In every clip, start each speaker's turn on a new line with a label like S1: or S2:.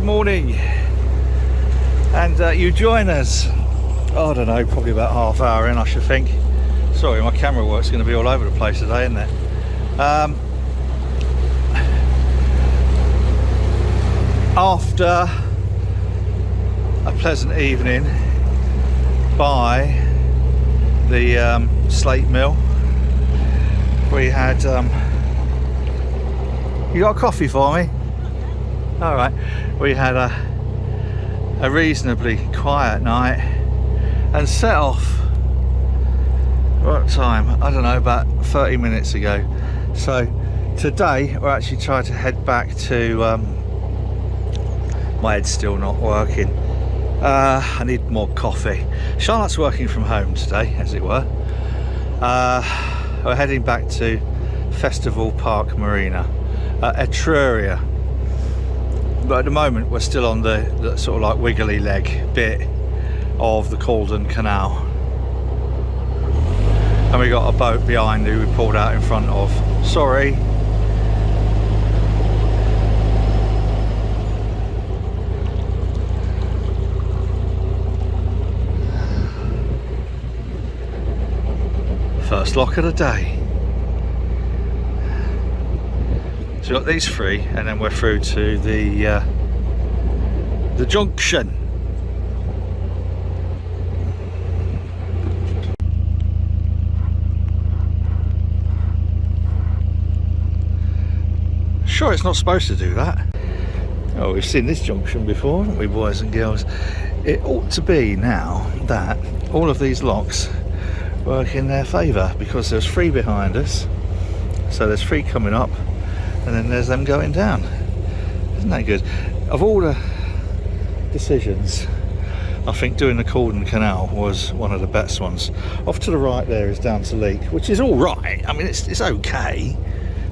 S1: good morning, and you join us, I don't know, probably about half hour in, I should think. Sorry, my camera work's going to be all over the place today, isn't it? After a pleasant evening by the slate mill, we had you got a coffee for me? All right, we had a reasonably quiet night and set off, what time? I don't know, about 30 minutes ago. So today we're actually trying to head back to my head's still not working. I need more coffee. Charlotte's working from home today, as it were. We're heading back to Festival Park Marina, Etruria. But at the moment we're still on the sort of like wiggly leg bit of the Caldon Canal. And we got a boat behind who we pulled out in front of. Sorry. First lock of the day. So we've got these three, and then we're through to the junction. Sure, it's not supposed to do that. Oh, we've seen this junction before, haven't we, boys and girls? It ought to be now that all of these locks work in their favour, because there's three behind us, so there's three coming up, and then there's them going down. Isn't that good? Of all the decisions, I think doing the Caldon Canal was one of the best ones. Off to the right there is Down to Leak, which is all right. I mean, it's okay,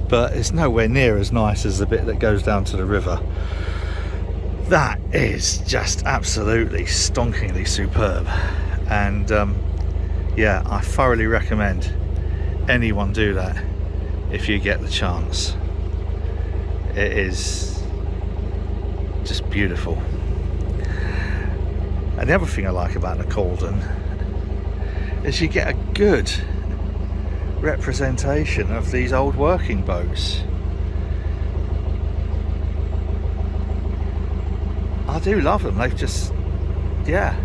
S1: but it's nowhere near as nice as the bit that goes down to the river. That is just absolutely stonkingly superb, and yeah, I thoroughly recommend anyone do that if you get the chance. It is just beautiful. And the other thing I like about the Caldon is you get a good representation of these old working boats. I do love them. They've just, yeah.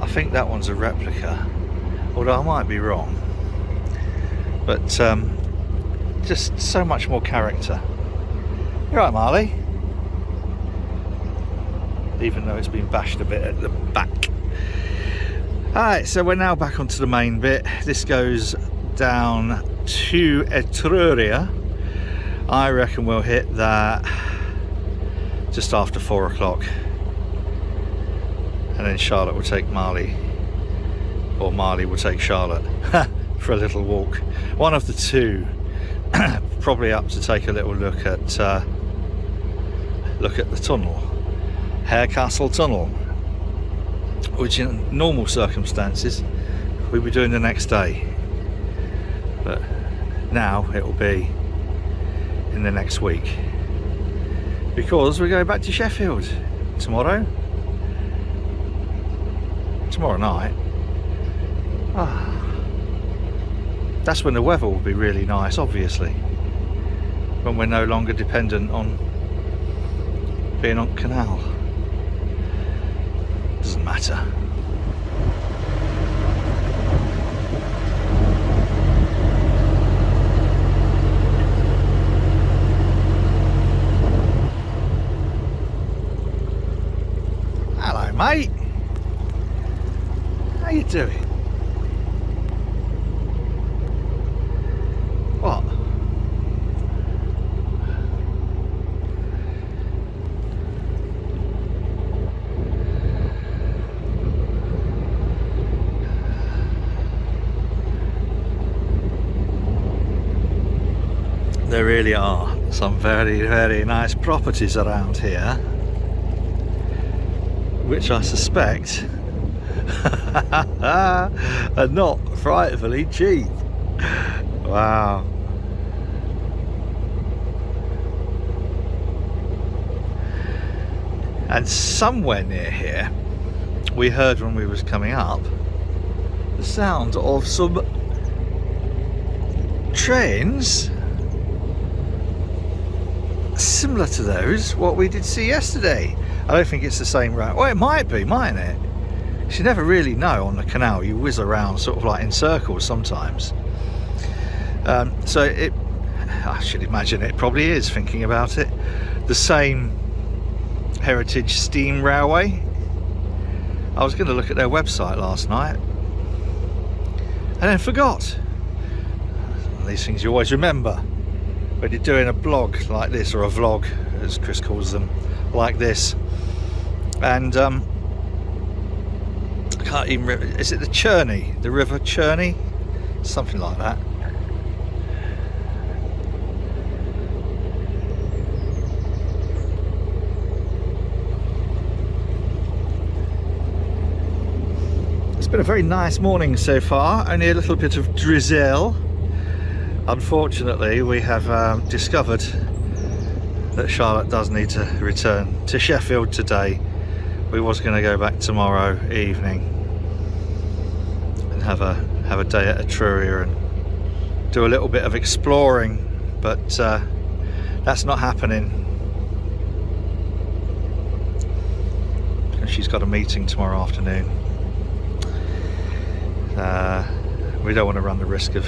S1: I think that one's a replica, although I might be wrong. But just so much more character. You're right, Marley. Even though it's been bashed a bit at the back. Alright, so we're now back onto the main bit. This goes down to Etruria. I reckon we'll hit that just after 4 o'clock. And then Charlotte will take Marley, or Marley will take Charlotte for a little walk. One of the two. Probably up to take a little look at the tunnel, Harecastle Tunnel, which in normal circumstances we'd be doing the next day, but now it will be in the next week, because we're going back to Sheffield tomorrow night. That's when the weather will be really nice, obviously, when we're no longer dependent on being on canal. Doesn't matter. Hello, mate. How you doing? What? There really are some very, very nice properties around here, which I suspect are not frightfully cheap. Wow. And somewhere near here we heard, when we was coming up, the sound of some trains similar to those what we did see yesterday. I don't think it's the same route. Well, it might be, mightn't it? You never really know on the canal. You whiz around sort of like in circles sometimes. So I should imagine it probably is, thinking about it, the same heritage steam railway. I was going to look at their website last night and then forgot. These things you always remember when you're doing a blog like this, or a vlog as Chris calls them, like this. And I can't even remember, is it the Churney, the River Churney, something like that. It's been a very nice morning so far, only a little bit of drizzle. Unfortunately, we have discovered that Charlotte does need to return to Sheffield today. We was going to go back tomorrow evening and have a day at Etruria and do a little bit of exploring, but that's not happening. She's got a meeting tomorrow afternoon. We don't want to run the risk of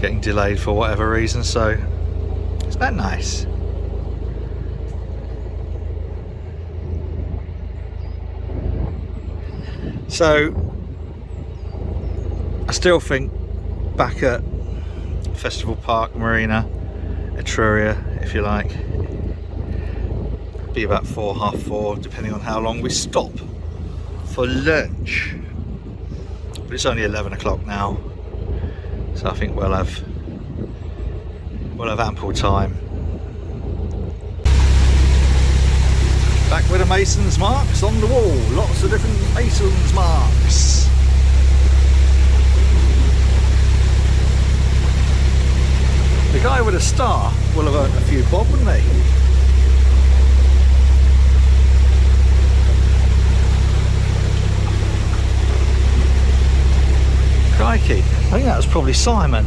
S1: getting delayed for whatever reason, so isn't that nice? So I still think back at Festival Park Marina, Etruria, if you like, be about 4, half 4, depending on how long we stop for lunch. But it's only 11 o'clock now, so I think we'll have ample time. Back with the mason's marks on the wall, lots of different mason's marks. The guy with a star will have earned a few bob, wouldn't he? Crikey, I think that was probably Simon.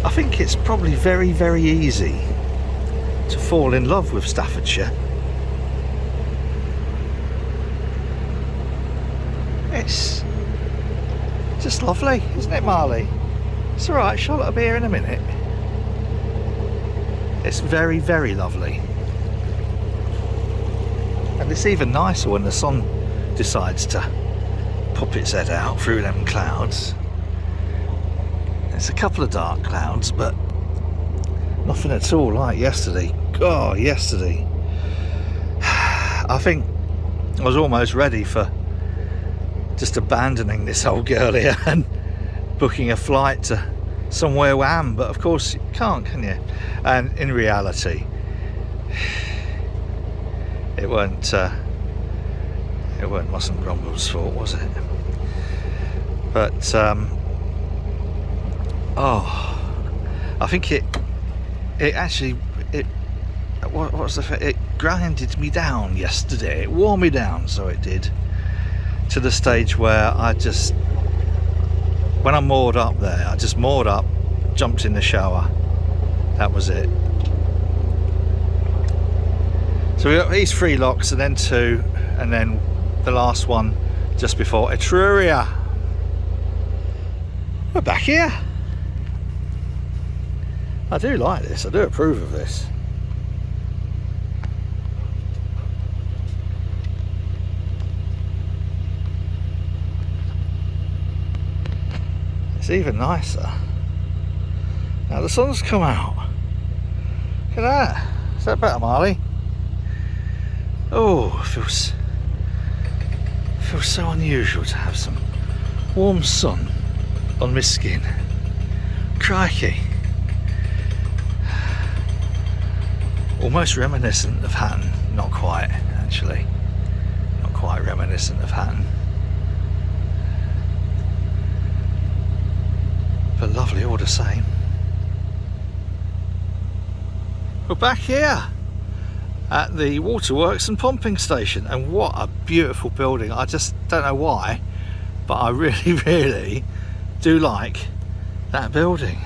S1: I think it's probably very, very easy to fall in love with Staffordshire. It's just lovely, isn't it, Marley? It's alright, Charlotte will be here in a minute. It's very, very lovely. And it's even nicer when the sun decides to pop its head out through them clouds. It's a couple of dark clouds, but nothing at all like yesterday. God, yesterday. I think I was almost ready for just abandoning this old girl here and booking a flight to somewhere wham, but of course you can't, can you? And in reality, it weren't Muss and Grumble's fault, was it? But I think it grinded me down yesterday. It wore me down, so it did, to the stage where when I moored up there, I just moored up, jumped in the shower. That was it. So we got these 3 locks and then 2, and then the last one just before Etruria. We're back here. I do like this, I do approve of this. It's even nicer. Now the sun's come out. Look at that. Is that better, Marley? Oh, it feels so unusual to have some warm sun on my skin. Crikey. almost reminiscent of Hatton. Not quite, actually. Not quite reminiscent of Hatton. But lovely all the same. We're back here at the waterworks and pumping station, and what a beautiful building. I just don't know why, but I really do like that building.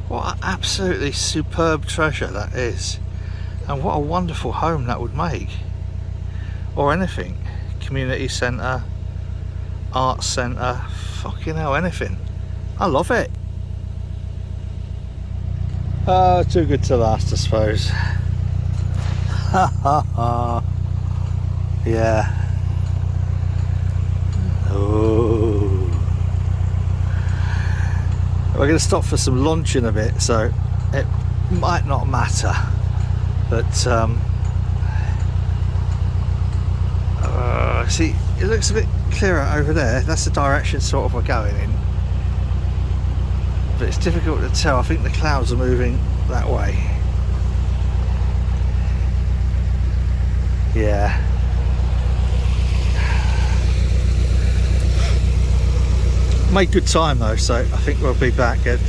S1: What an absolutely superb treasure that is, and what a wonderful home that would make, or anything. Community centre, arts centre, fucking hell, anything. I love it. Too good to last, I suppose. Yeah. Oh. We're going to stop for some lunch in a bit, so it might not matter. But see, it looks a bit clearer over there. That's the direction sort of we're going in. But it's difficult to tell. I think the clouds are moving that way. Yeah. Made good time though, so I think we'll be back at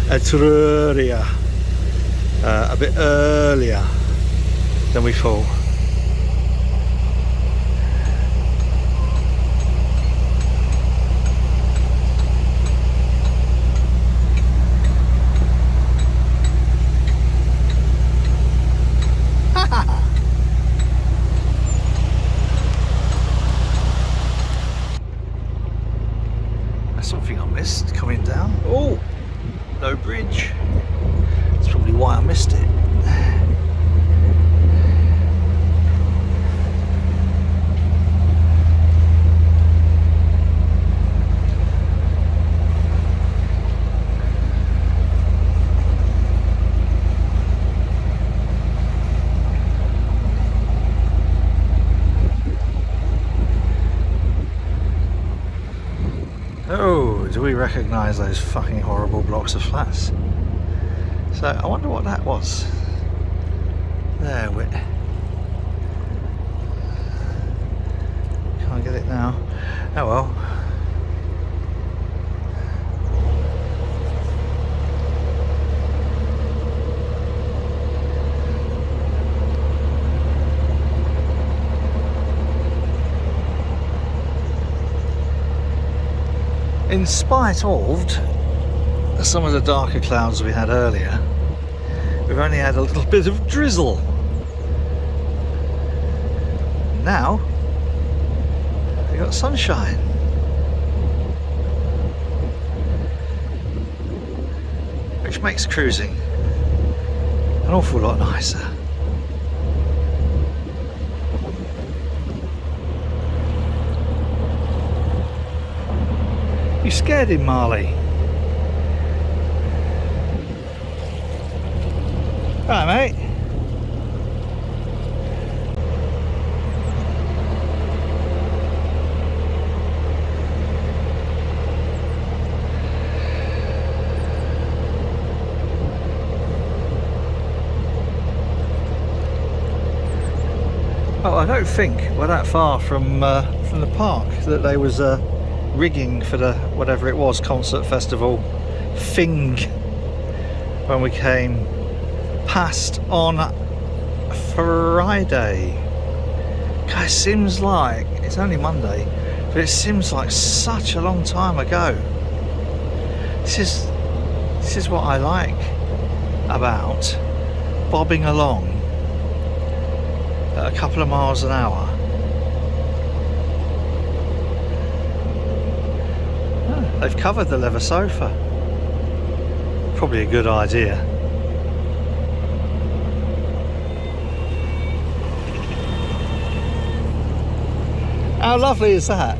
S1: Etruria a bit earlier than we thought. Something I missed coming down. Oh, no bridge. That's probably why I missed it. Oh, do we recognise those fucking horrible blocks of flats? So I wonder what that was. There, can't get it now. Oh well. In spite of some of the darker clouds we had earlier, we've only had a little bit of drizzle. Now we've got sunshine. Which makes cruising an awful lot nicer. You scared him, Marley? Right, mate. Well, I don't think we're that far from the park that they was rigging for the whatever it was concert festival thing when we came past on Friday. God, it seems like it's only Monday, but it seems like such a long time ago. This is what I like about bobbing along at a couple of miles an hour. They've covered the leather sofa. Probably a good idea. How lovely is that?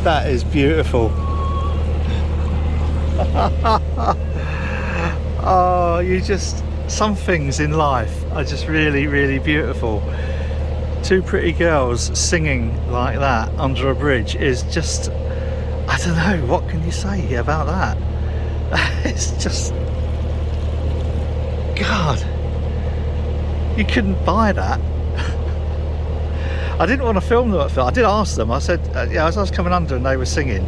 S1: That is beautiful. Oh, you just Some things in life are just really, really beautiful. Two pretty girls singing like that under a bridge is just, I don't know, what can you say about that? It's just, God, you couldn't buy that. I didn't want to film them at first. I did ask them. I said, yeah, as I was coming under and they were singing,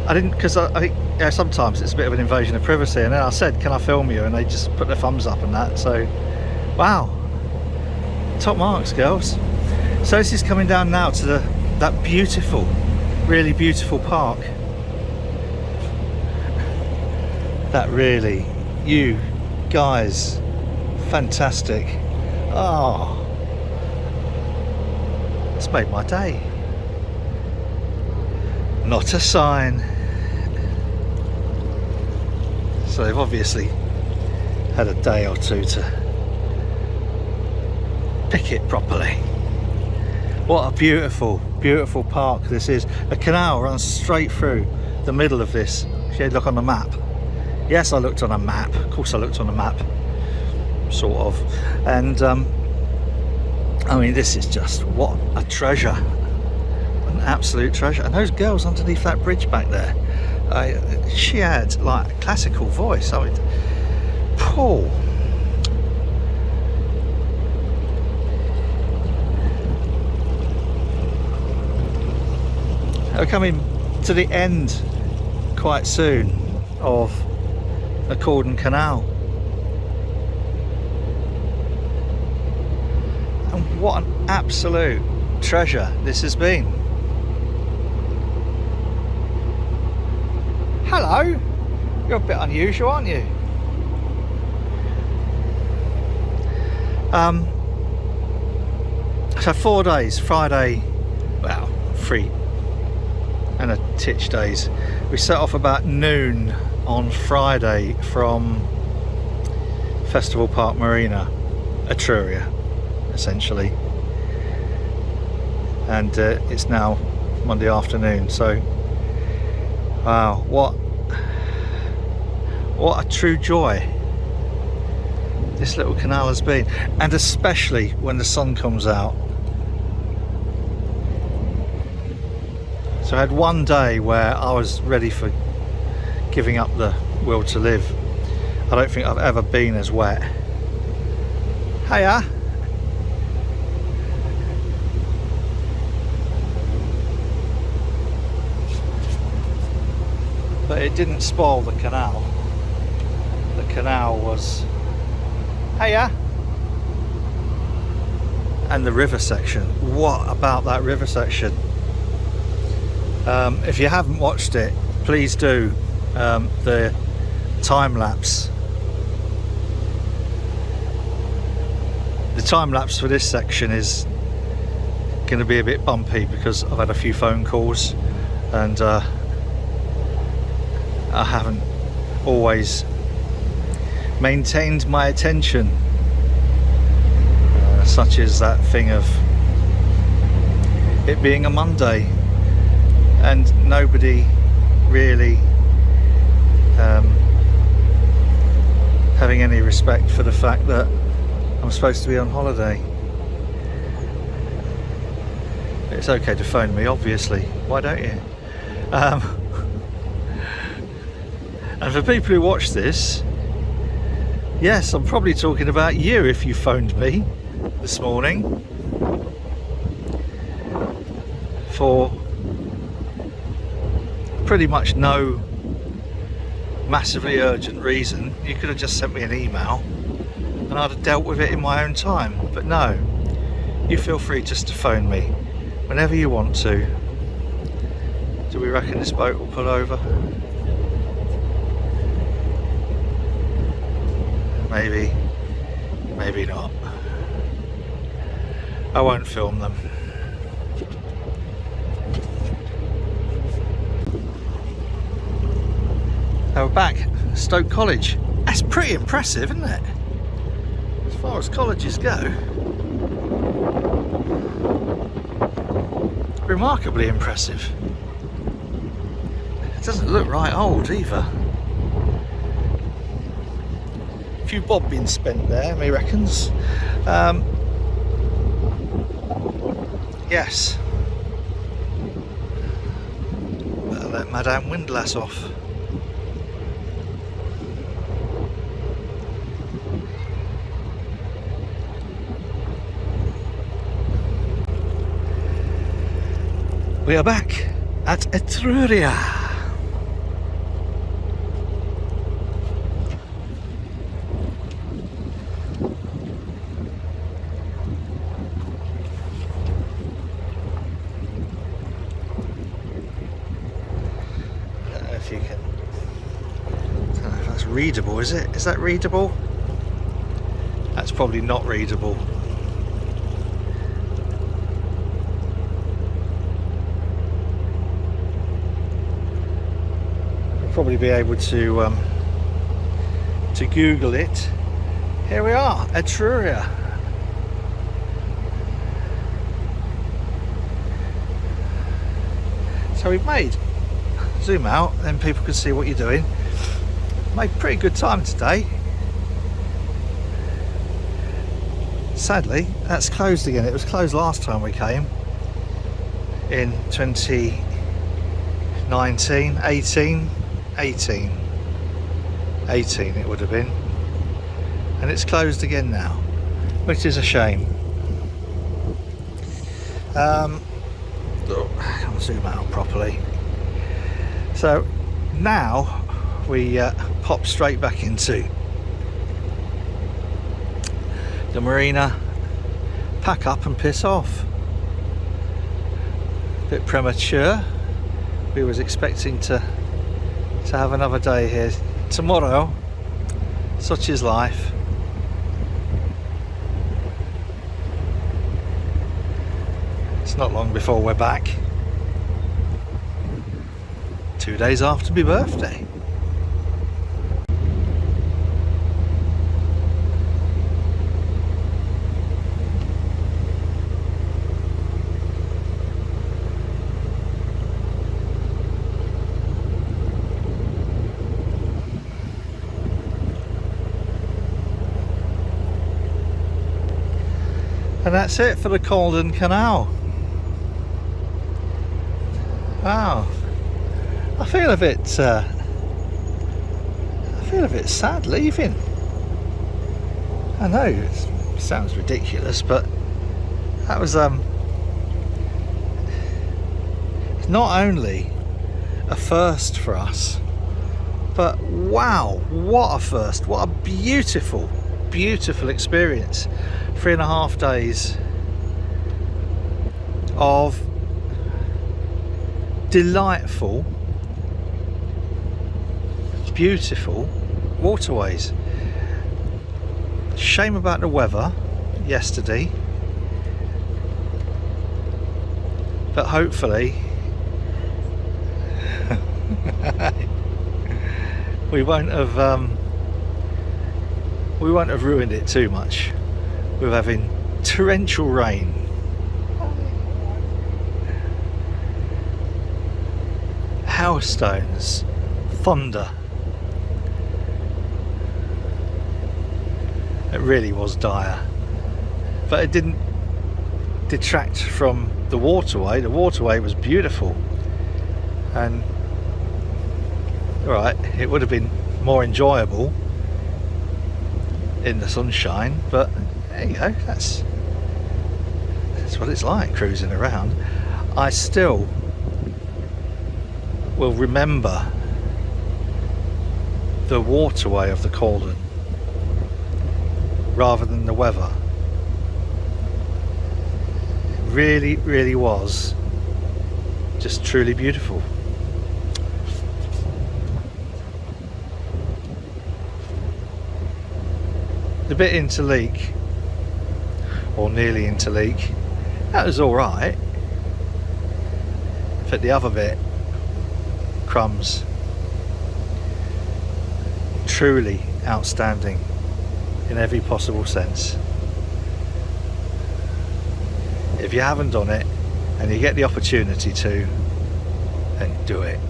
S1: I didn't, because I think, yeah, sometimes it's a bit of an invasion of privacy, and then I said, can I film you? And they just put their thumbs up and that. So, wow, top marks, girls. So this is coming down now to that beautiful, really beautiful park. That really, you guys, fantastic. Oh, it's made my day. Not a sign. So they've obviously had a day or two to pick it properly. What a beautiful, beautiful park this is. A canal runs straight through the middle of this. If you look on the map. Yes, I looked on a map. Of course I looked on a map. Sort of. And I mean, this is just, what a treasure. An absolute treasure. And those girls underneath that bridge back there, she had like a classical voice. I mean, Paul. We're coming to the end quite soon of the Caldon Canal. And what an absolute treasure this has been. Hello, you're a bit unusual, aren't you? So 4 days, Friday, well, 3 and a titch days. We set off about noon on Friday from Festival Park Marina, Etruria, essentially. And it's now Monday afternoon, so wow, what a true joy this little canal has been, and especially when the sun comes out. So I had one day where I was ready for giving up the will to live. I don't think I've ever been as wet. Hiya. But it didn't spoil the canal. The canal was, hiya. And the river section, what about that river section? If you haven't watched it, please do. The time lapse. The time lapse for this section is going to be a bit bumpy because I've had a few phone calls and I haven't always maintained my attention, such as that thing of it being a Monday and nobody really having any respect for the fact that I'm supposed to be on holiday. It's okay to phone me, obviously, why don't you? And for people who watch this, yes, I'm probably talking about you if you phoned me this morning for pretty much no massively urgent reason. You could have just sent me an email and I'd have dealt with it in my own time, but no, you feel free just to phone me whenever you want to. Do we reckon this boat will pull over? Maybe, maybe not. I won't film them. Now we're back at Stoke College. That's pretty impressive, isn't it? As far as colleges go. Remarkably impressive. It doesn't look right old either. few bob been spent there, me reckons. Yes. Better let Madame Windlass off. We are back at Etruria. I don't know if you can. I don't know if that's readable, is it? Is that readable? That's probably not readable. Probably be able to Google it. Here we are, Etruria. So we've made, zoom out, then people can see what you're doing. Made pretty good time today. Sadly, that's closed again. It was closed last time we came in 2019, 18 it would have been, and it's closed again now, which is a shame. I'll zoom out properly. So now we pop straight back into the marina, pack up and piss off. A bit premature. We was expecting to have another day here tomorrow. Such is life. It's not long before we're back. 2 days after my birthday. And that's it for the Caldon Canal. Wow, I feel a bit sad leaving. I know it sounds ridiculous, but that was not only a first for us, but wow, what a first! What a beautiful experience. 3.5 days of delightful, beautiful waterways. Shame about the weather yesterday, but hopefully we won't have ruined it too much with having torrential rain. Hailstones, thunder. It really was dire, but it didn't detract from the waterway. The waterway was beautiful, and alright, it would have been more enjoyable in the sunshine, but there you go, that's what it's like cruising around. I still will remember the waterway of the Caldon rather than the weather. It really was just truly beautiful. The bit into Leek, or nearly into Leek, that was alright, but the other bit, crumbs. Truly outstanding in every possible sense. If you haven't done it and you get the opportunity to, then do it.